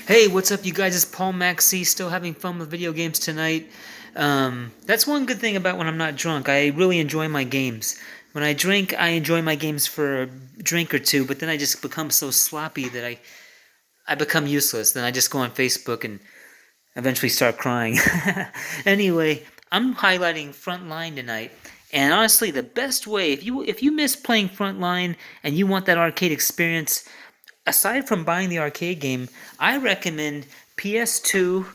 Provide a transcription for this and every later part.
Hey, what's up, you guys? It's Paul Maxey, still having fun with video games tonight. That's one good thing about when I'm not drunk. I really enjoy my games. When I drink, I enjoy my games for a drink or two, but then I just become so sloppy that I become useless. Then I just go on Facebook and eventually start crying. Anyway, I'm highlighting Frontline tonight. And honestly, the best way, if you miss playing Frontline and you want that arcade experience, aside from buying the arcade game, I recommend PS2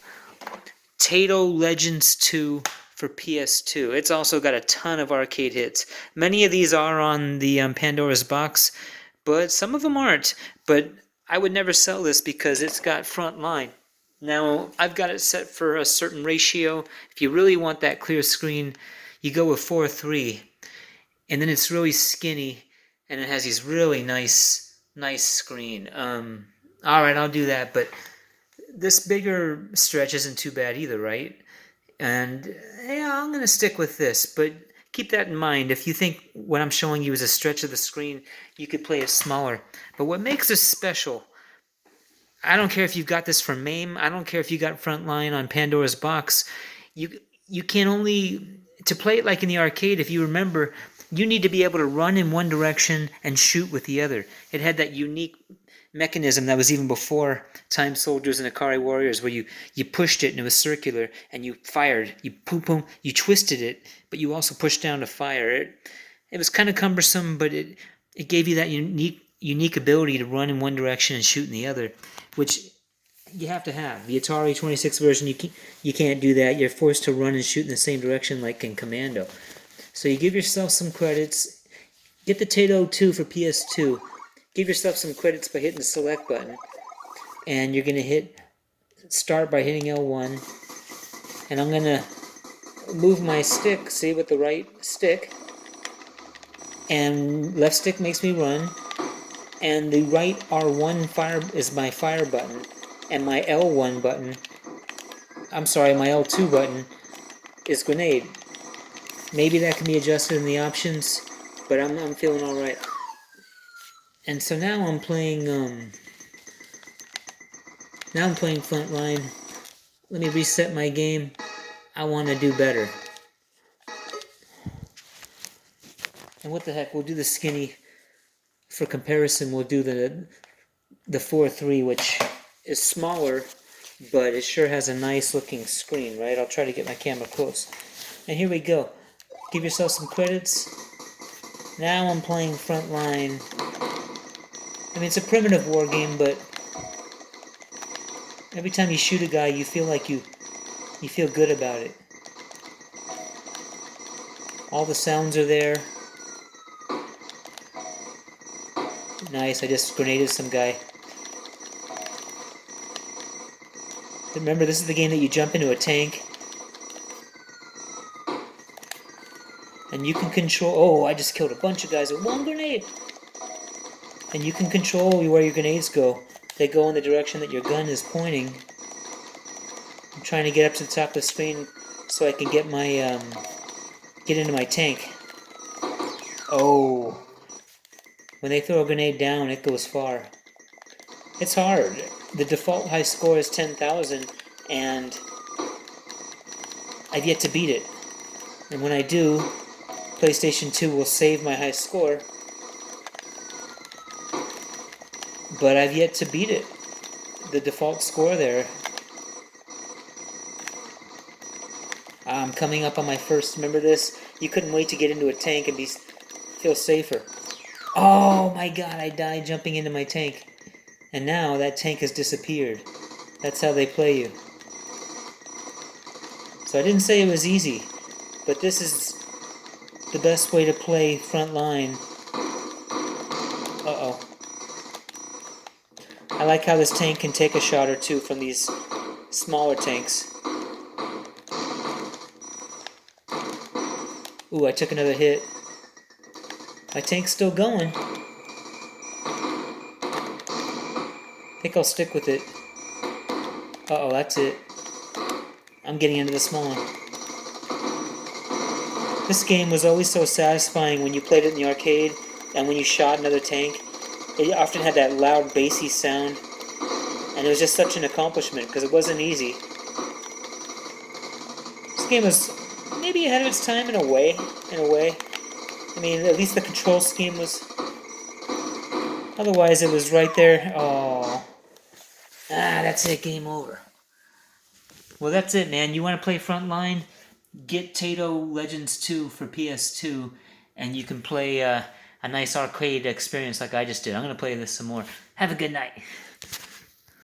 Taito Legends 2 for PS2. It's also got a ton of arcade hits. Many of these are on the Pandora's box, but some of them aren't. But I would never sell this because it's got Frontline. Now, I've got it set for a certain ratio. If you really want that clear screen, you go with 4:3, and then it's really skinny, and it has these really nice screen. All right, I'll do that, but this bigger stretch isn't too bad either, right? And yeah, I'm gonna stick with this, but keep that in mind. If you think what I'm showing you is a stretch of the screen, you could play it smaller. But what makes this special, I don't care if you've got this from MAME, I don't care if you got Frontline on Pandora's box, you can only, to play it like in the arcade, if you remember, you need to be able to run in one direction and shoot with the other. It had that unique mechanism that was even before Time Soldiers and Akari Warriors, where you pushed it and it was circular, and you fired, you boom boom, you twisted it, but you also pushed down to fire. It was kind of cumbersome, but it gave you that unique ability to run in one direction and shoot in the other, which you have to have. The Atari 26 version, you can't do that. You're forced to run and shoot in the same direction like in Commando. So you give yourself some credits. Get the Taito 2 for PS2. Give yourself some credits by hitting the select button. And you're going to hit start by hitting L1. And I'm going to move my stick, see, with the right stick. And left stick makes me run. And the right R1 fire is my fire button. And my L1 button, my L2 button is grenade. Maybe that can be adjusted in the options, but I'm feeling all right. And so now I'm playing Frontline. Let me reset my game. I want to do better. And what the heck? We'll do the skinny. For comparison, we'll do the 4:3, which is smaller, but it sure has a nice looking screen, right? I'll try to get my camera close. And here we go. Give yourself some credits. Now I'm playing Frontline. I mean, it's a primitive war game, but every time you shoot a guy, you feel like you feel good about it. All the sounds are there. Nice, I just grenaded some guy. Remember, this is the game that you jump into a tank. And you can control... Oh, I just killed a bunch of guys with one grenade! And you can control where your grenades go. They go in the direction that your gun is pointing. I'm trying to get up to the top of the screen so I can get my... get into my tank. Oh... When they throw a grenade down, it goes far. It's hard. The default high score is 10,000, and I've yet to beat it. And when I do, PlayStation 2 will save my high score, but I've yet to beat it. The default score there. I'm coming up on my first, remember this? You couldn't wait to get into a tank and feel safer. Oh my god, I died jumping into my tank. And now that tank has disappeared. That's how they play you. So I didn't say it was easy, but this is the best way to play Frontline. Uh-oh. I like how this tank can take a shot or two from these smaller tanks. Ooh, I took another hit. My tank's still going. I think I'll stick with it. Uh-oh, that's it. I'm getting into the small one. This game was always so satisfying when you played it in the arcade and when you shot another tank. It often had that loud, bassy sound. And it was just such an accomplishment because it wasn't easy. This game was maybe ahead of its time in a way. I mean, at least the control scheme was. Otherwise, it was right there. Oh. That's it. Game over. Well, that's it, man. You want to play Frontline? Get Taito Legends 2 for PS2, and you can play a nice arcade experience like I just did. I'm going to play this some more. Have a good night.